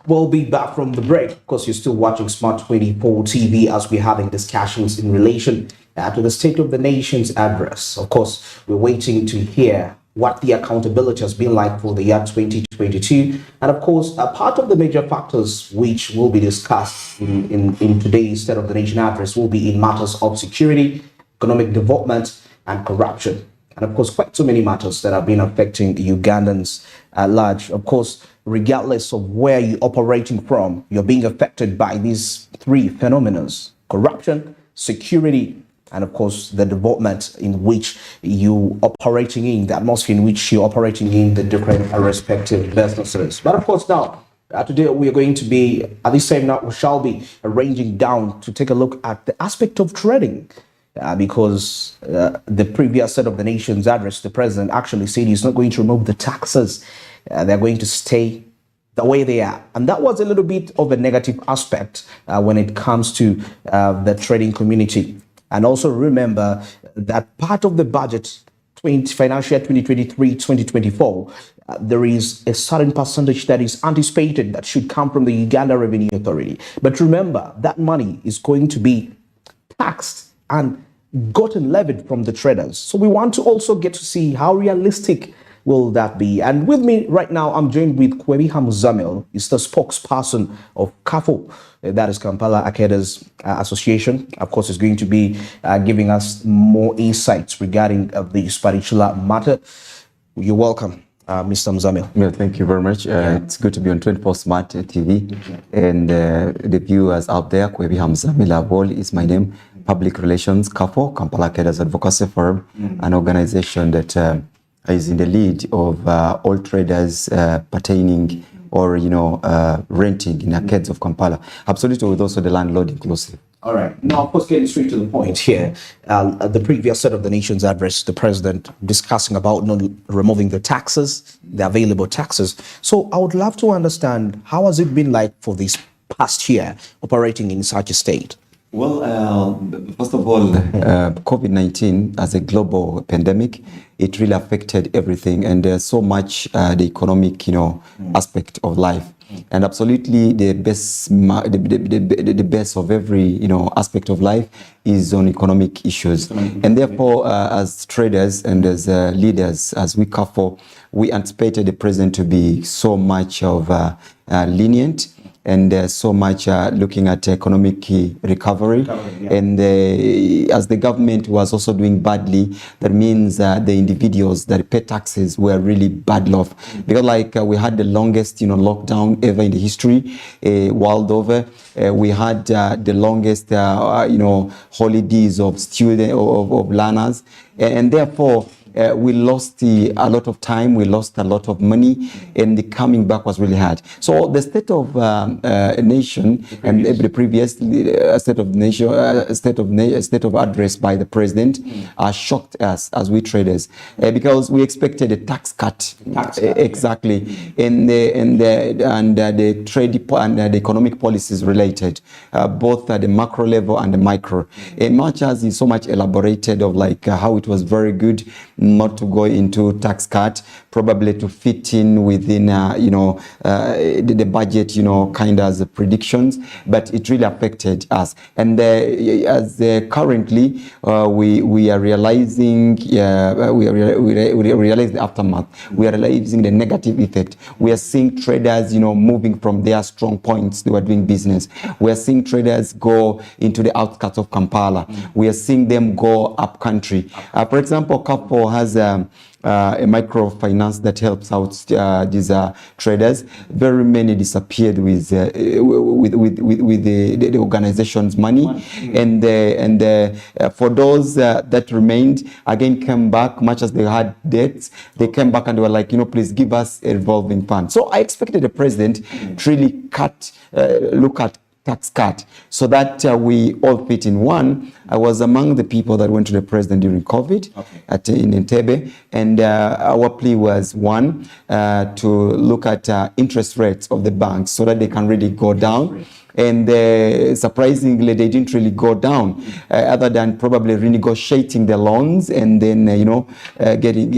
We'll be back from the break. Of course, you're still watching Smart 24 TV as we're having discussions in relation to the State of the Nation's address. Of course, we're waiting to hear what the accountability has been like for the year 2022. And of course, a part of the major factors which will be discussed in today's State of the Nation address will be in matters of security, economic development, and corruption. And of course, quite so many matters that have been affecting Ugandans at large. Of course, regardless of where you're operating from, you're being affected by these three phenomena: corruption, security, and of course, the development in which you operating in, the atmosphere in which you're operating in the different respective businesses. But of course, now, today we are going to be, at this time now, we shall be arranging down to take a look at the aspect of trading. Because the previous State of the Nation's address, the president actually said he's not going to remove the taxes. They're going to stay the way they are. And that was a little bit of a negative aspect when it comes to the trading community. And also remember that part of the budget, financial year 2023-2024, there is a certain percentage that is anticipated that should come from the Uganda Revenue Authority. But remember, that money is going to be taxed and gotten levied from the traders. So we want to also get to see how realistic will that be. And with me right now, I'm joined with Kwebi Hamuzamil. He's the spokesperson of CAFO, that is Kampala Arcades Association. Of course, he's going to be giving us more insights regarding this particular matter. You're welcome, Mr. Muzamil. Yeah, thank you very much. It's good to be on 24 Smart TV. And the viewers out there, Kwebi Hamuzamil Avol is my name. Public Relations, CAFO, Kampala Arcades Advocacy Forum, an organization that is in the lead of all traders pertaining or, renting in arcades of Kampala. Absolutely, with also the landlord inclusive. All right. Now, of course, getting straight to the point here, the previous State of the Nation's address, the president discussing about not removing the taxes, the available taxes. So I would love to understand, how has it been like for this past year operating in such a state? Well, first of all, COVID-19 as a global pandemic, it really affected everything, and there's so much the economic, aspect of life. And absolutely, the best of every aspect of life is on economic issues. And therefore, as traders and as leaders, as we CAFO, we anticipated the president to be so much of lenient and so much looking at economic recovery. And as the government was also doing badly, that means the individuals that pay taxes were really bad off. Because we had the longest lockdown ever in the history, world over. We had the longest holidays of students, of learners, and therefore we lost a lot of time, we lost a lot of money, and the coming back was really hard. So the State of Nation and the previous State of Nation, State of Address by the President shocked us as we traders because we expected a tax cut. Exactly, and the trade and the economic policies related, both at the macro level and the micro. Much as is so much elaborated of how it was very good not to go into tax cut, probably to fit in within the budget, kind of as predictions, but it really affected us. And as currently we are realizing, we realize the aftermath. We are realizing the negative effect. We are seeing traders, moving from their strong points they were doing business. We are seeing traders go into the outskirts of Kampala. We are seeing them go up country. For example, CAFO has a microfinance that helps out these traders. Very many disappeared with the organization's money, and for those that remained, again came back, much as they had debts, they came back and they were like, please give us a revolving fund. So I expected the president to really look at tax cut so that we all fit in. One, I was among the people that went to the president during COVID in Entebbe, and our plea was one, to look at interest rates of the banks so that they can really go down. and surprisingly, they didn't really go down, other than probably renegotiating the loans and then getting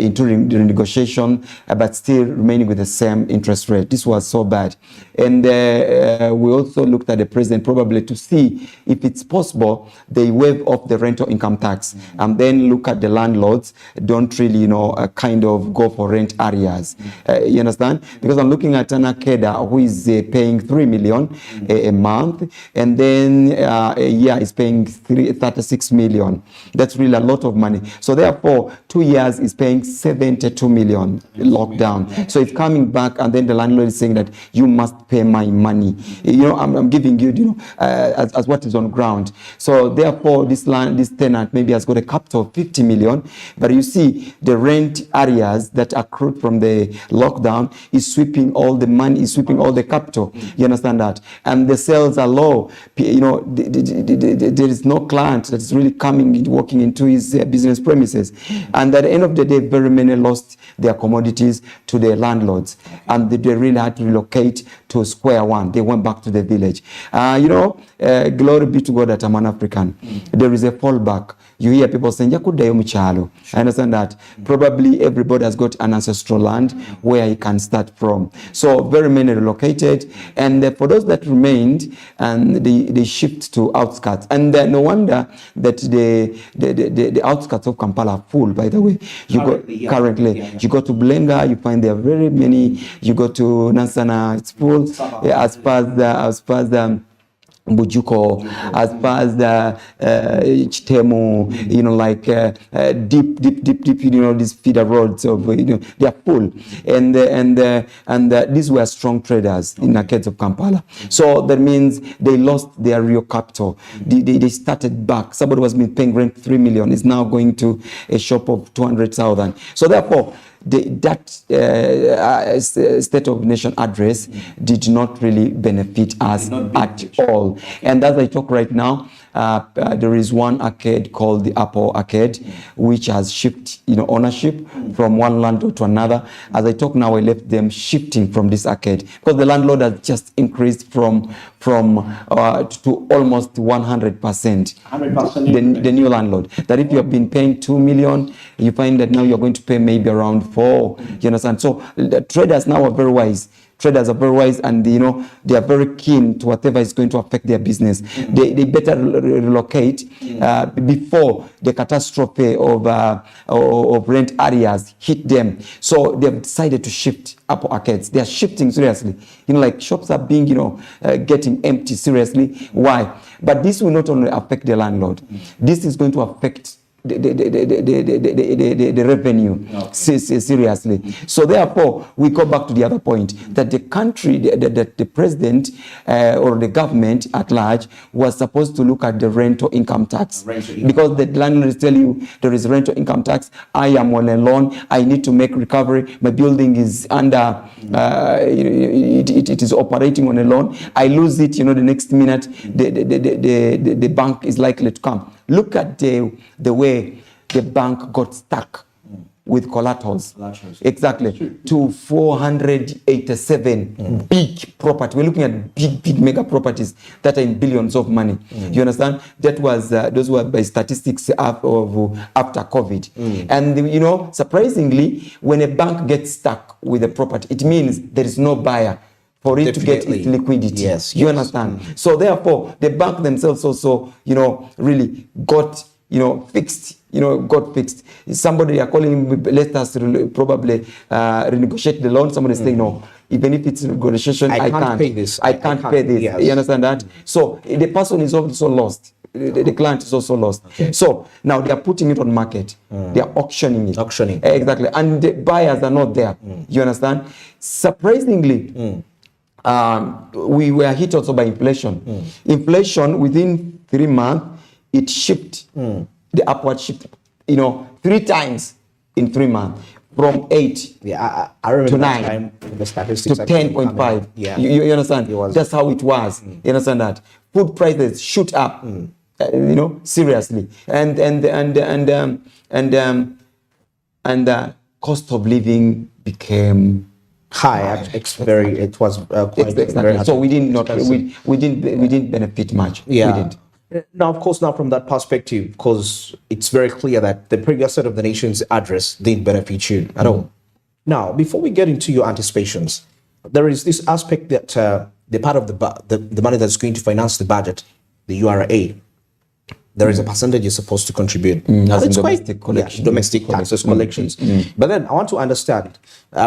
into renegotiation, but still remaining with the same interest rate. This was so bad. And we also looked at the president probably to see if it's possible they waive off the rental income tax, and then look at the landlords don't really kind of go for rent areas. You understand? Because I'm looking at an Akeda who is paying 3 million a month, and then a year is paying 36 million. That's really a lot of money. So therefore 2 years is paying 72 million lockdown. So it's coming back, and then the landlord is saying that you must pay my money. I'm giving you, as what is on ground. So therefore this tenant maybe has got a capital of 50 million, but you see the rent areas that accrued from the lockdown is sweeping all the money, is sweeping all the capital. You understand that? And the sales are low. There is no client that's really coming, walking into his business premises. And at the end of the day, very many lost their commodities to their landlords, and they really had to relocate to square one. They went back to the village. Glory be to God that I'm an African. There is a fallback. You hear people saying, I understand that. Probably everybody has got an ancestral land where he can start from. So very many relocated. And for those that remained, and they shift to outskirts. And no wonder that the outskirts of Kampala are full, by the way. Currently. You go to Blenga, you find there are very many. You go to Nansana, it's full. As far as Bujuko, as far as the Chitemu, deep, these feeder roads of, they are full, and these were strong traders in the case of Kampala. So that means they lost their real capital. They started back. Somebody was paying rent 3 million is now going to a shop of 200,000. So therefore, that State of Nation address did not really benefit us at all. And as I talk right now, there is one arcade called the Apple Arcade, which has shifted ownership from one landlord to another. As I talk now, I left them shifting from this arcade because the landlord has just increased from to almost 100%. The new landlord, that if you have been paying 2 million, you find that now you're going to pay maybe around 4. You understand? So the traders now are very wise. Traders are very wise, and they are very keen to whatever is going to affect their business. They better relocate before the catastrophe of rent areas hit them. So they have decided to shift Apple Arcades. They are shifting seriously. Like shops are being getting empty seriously. Why? But this will not only affect the landlord. This is going to affect the revenue seriously. So therefore, we go back to the other point that the country, that the president or the government at large was supposed to look at the rental income tax, because the landlords tell you there is rental income tax. I am on a loan. I need to make recovery. My building is under. It is operating on a loan. I lose it. The next minute the bank is likely to come. Look at the way the bank got stuck with collaterals. Exactly. To 487 big property. We're looking at big mega properties that are in billions of money. You understand? That was those were by statistics after COVID. And surprisingly, when a bank gets stuck with a property, it means there is no buyer for it to get its liquidity. Yes. You understand? So therefore, the bank themselves also, really got, fixed. Got fixed. Somebody are calling, let us probably renegotiate the loan. Somebody is saying, no, even if it's negotiation, I can't pay this. I can't pay this. Yes. You understand that? So the person is also lost. The client is also lost. Okay. So now they are putting it on market. They are auctioning it. Exactly. And the buyers are not there. You understand? Surprisingly, we were hit also by inflation. Inflation within 3 months, it shifted, the upward shift, 3 times in 3 months, from 8 I remember to that 9 time the statistics to 10.5. Yeah. You understand? That's how it was. You understand that? Food prices shoot up, seriously, and cost of living became high. It was quite Exactly. very So we did not expensive. we didn't benefit much. Yeah. We didn't. Now, of course, now from that perspective, because it's very clear that the previous set of the nation's address didn't benefit you at all. Now, before we get into your anticipations, there is this aspect that the part of the money that's going to finance the budget, the URA, there is a percentage you're supposed to contribute. And As in it's domestic collection. domestic taxes collections. But then I want to understand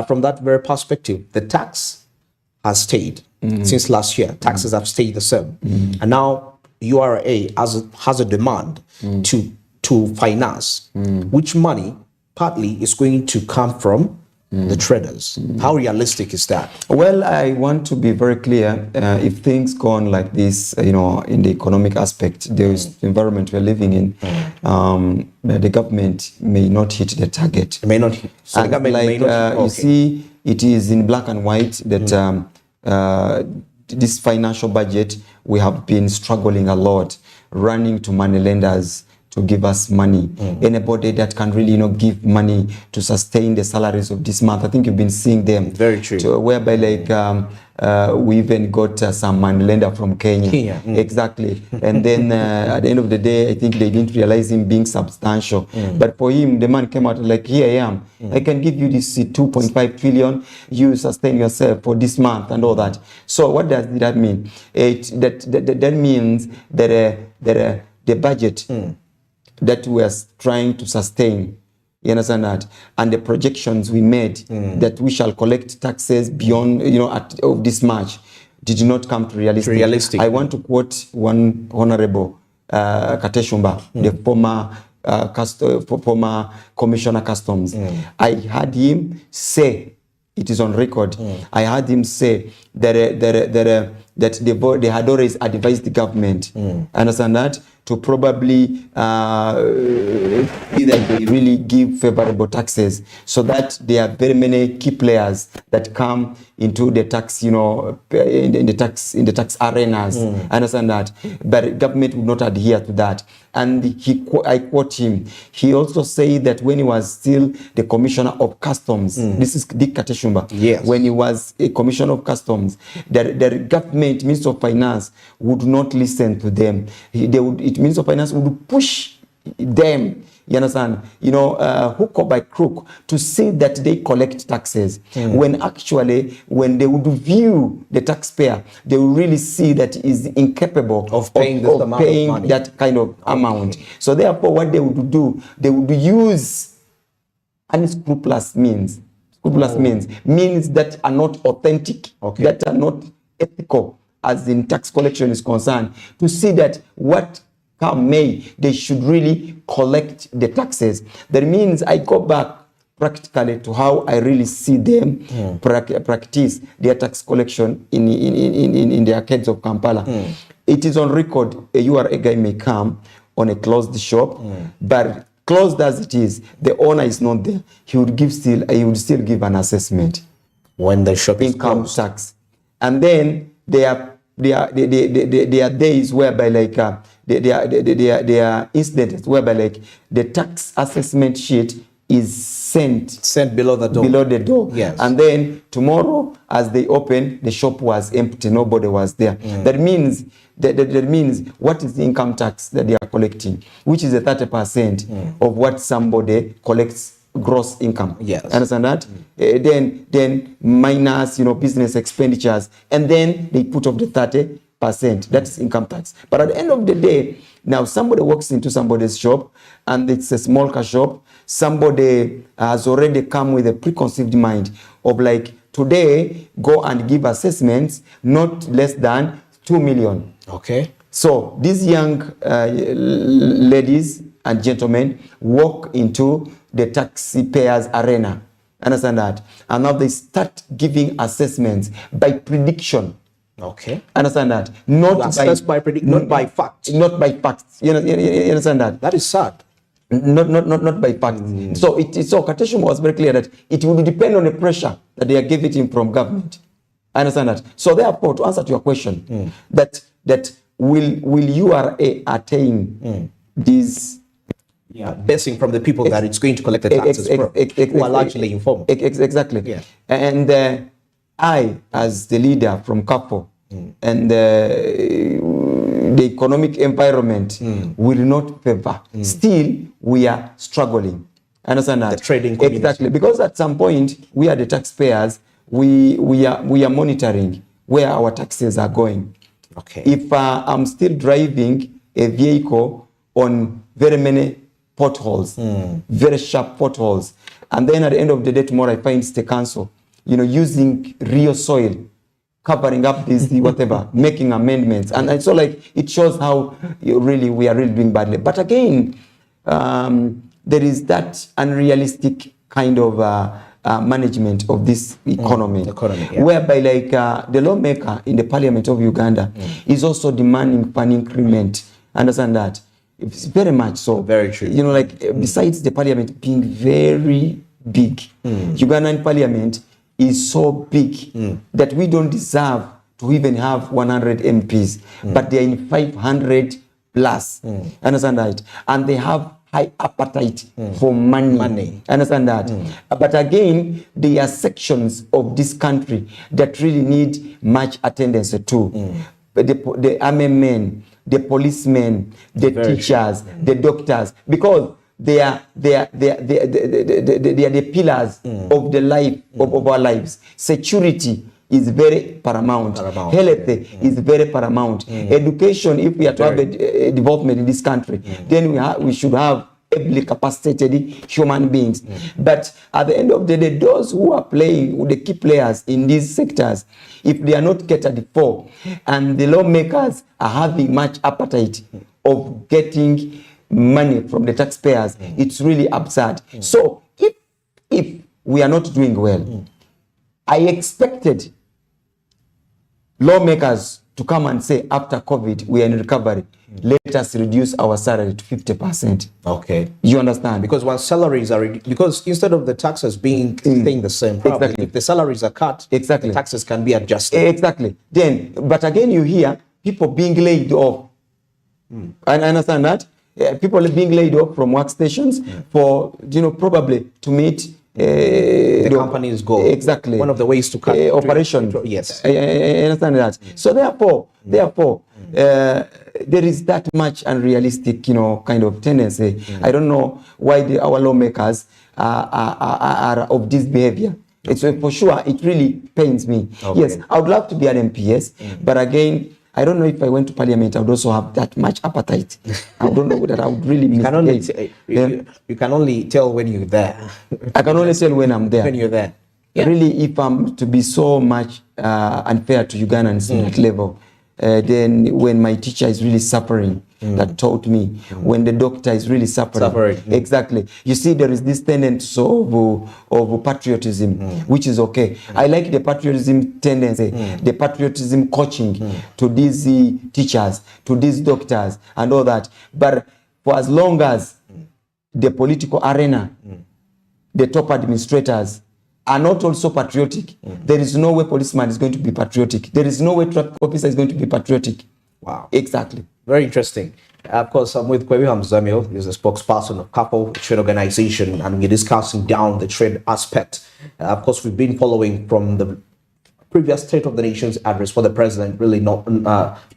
from that very perspective, the tax has stayed since last year. Taxes have stayed the same, and now URA has a demand to finance, which money partly is going to come from the traders. How realistic is that? Well, I want to be very clear. If things go on like this, in the economic aspect, there is the environment we're living in. The government may not hit the target. It may not. So the government may not. You see, it is in black and white that this financial budget, we have been struggling a lot, running to money lenders to give us money. Anybody that can really, give money to sustain the salaries of this month. I think you've been seeing them. Very true. Whereby we even got some money lender from Kenya. Exactly. And then at the end of the day, I think they didn't realize him being substantial. But for him, the man came out like, here I am. I can give you this 2.5 trillion. You sustain yourself for this month and all that. So what does that mean? That means that the budget that we are trying to sustain, you understand that, and the projections we made that we shall collect taxes beyond, of this March, did not come to realistic. I want to quote one honorable Kateshumba, the former commissioner customs. I heard him say, it is on record, I heard him say that they had always advised the government, understand that, to probably either they really give favorable taxes, so that there are very many key players that come into the tax, in the tax arenas. Understand that, but government would not adhere to that. And I quote him. He also said that when he was still the commissioner of customs, this is Dick Kateshumba. Yes. When he was a commissioner of customs, the government, Minister of Finance, would not listen to them. Minister of Finance would push them, you understand, hook or by crook, to say that they collect taxes, when actually, when they would view the taxpayer, they will really see that he is incapable of paying that kind of amount. So therefore, what they would do, they would use unscrupulous means. Means that are not authentic, that are not ethical, as in tax collection is concerned, to see that what come May, they should really collect the taxes. That means I go back practically to how I really see them practice their tax collection in the arcades of Kampala. It is on record, a URA guy may come on a closed shop, but closed as it is, the owner is not there. He would still give an assessment when the shop is income closed. tax. And then there are days whereby there are incidents whereby the tax assessment sheet is sent below the door. Yes. And then tomorrow, as they open, the shop was empty. Nobody was there. That means what is the income tax that they are collecting, which is the 30% of what somebody collects gross income. Yes. Understand that? Then minus business expenditures, and then they put up the 30%. That's income tax. But at the end of the day, now somebody walks into somebody's shop, and it's a small car shop. Somebody has already come with a preconceived mind of today, go and give assessments not less than 2 million. Okay. So these young ladies and gentlemen walk into the taxpayers arena. Understand that? And now they start giving assessments by prediction. Okay. Understand that? Not by facts. Not by facts. You understand that? That is sad. Not by facts. So Kateshumba was very clear that it will depend on the pressure that they are giving from government. I understand that. So therefore, to answer to your question, that will URA attain these basing from the people that it's going to collect the taxes from, who are largely informed. Exactly. Yeah. And I, as the leader from CAPO, and the economic environment will not favor. Still, we are struggling. Understand that? The trading community. Exactly, because at some point, we are the taxpayers. We are monitoring where our taxes are going. Okay. If I'm still driving a vehicle on very many potholes, very sharp potholes, and then at the end of the day tomorrow I find it's the council, using real soil, covering up this whatever, making amendments, and so like it shows how we are really doing badly. But again, there is that unrealistic kind of management of this economy, whereby like the lawmaker in the parliament of Uganda is also demanding an increment. Understand that? It's very much so. Very true. Besides the parliament being very big, Ugandan parliament is so big that we don't deserve to even have 100 MPs, but they're in 500 plus. Understand that? And they have high appetite for money. Understand that? But again, there are sections of this country that really need much attendance too. The army men, the policemen, the teachers, the doctors, because they are the pillars of the life of our lives. Security is very paramount. Health is very paramount. Education, if we are to have a development in this country, then we should have ably capacitated human beings. But at the end of the day, those who are playing, the key players in these sectors, if they are not catered for, and the lawmakers are having much appetite of getting money from the taxpayers, it's really absurd. So if we are not doing well, I expected lawmakers to come and say, after COVID, we are in recovery. Let us reduce our salary to 50%. Okay. You understand? Because when salaries are because instead of the taxes being staying the same, probably, exactly. if the salaries are cut, exactly, the taxes can be adjusted. Exactly. Then, but again, you hear people being laid off. And I understand that people are being laid off from workstations for probably to meet the company's goal. Exactly. One of the ways to cut operation. Yes. I understand that. So therefore, there is that much unrealistic, kind of tendency. I don't know why our lawmakers are of this behavior. It's for sure. It really pains me. Okay. Yes, I would love to be an MPS, but again, I don't know if I went to parliament, I would also have that much appetite. I don't know that I would really miss you can only tell when you're there. I can only tell when I'm there. When you're there. Yeah. Really, if I'm to be so much unfair to Ugandans in that level, then when my teacher is really suffering, that taught me, when the doctor is really suffering. Exactly. You see, there is this tendency of patriotism, which is okay. I like the patriotism tendency, the patriotism coaching to these teachers, to these doctors, and all that. But for as long as the political arena, the top administrators are not also patriotic, there is no way policeman is going to be patriotic. There is no way traffic officer is going to be patriotic. Wow. Exactly. Very interesting. Of course, I'm with Kwebi Hamzamil, who's the spokesperson of CAPO Trade Organization, and we're discussing down the trade aspect. Of course, we've been following from the previous State of the Nation's address, where the president really not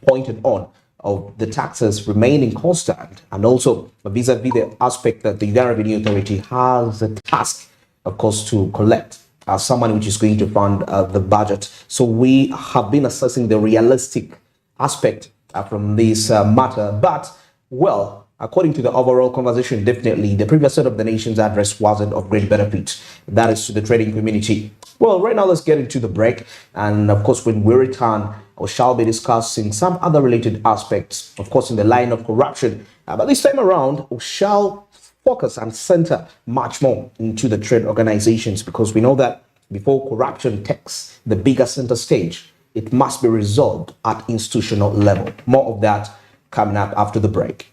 pointed on of the taxes remaining constant, and also vis-a-vis the aspect that the Uganda Revenue Authority has a task, of course, to collect some money which is going to fund the budget. So we have been assessing the realistic aspect from this matter. But, well, according to the overall conversation, definitely the previous State of the Nation's address wasn't of great benefit. That is to the trading community. Well, right now, let's get into the break. And, of course, when we return, we shall be discussing some other related aspects, of course, in the line of corruption. But this time around, we shall focus and center much more into the trade organizations, because we know that before corruption takes the bigger center stage, it must be resolved at institutional level. More of that coming up after the break.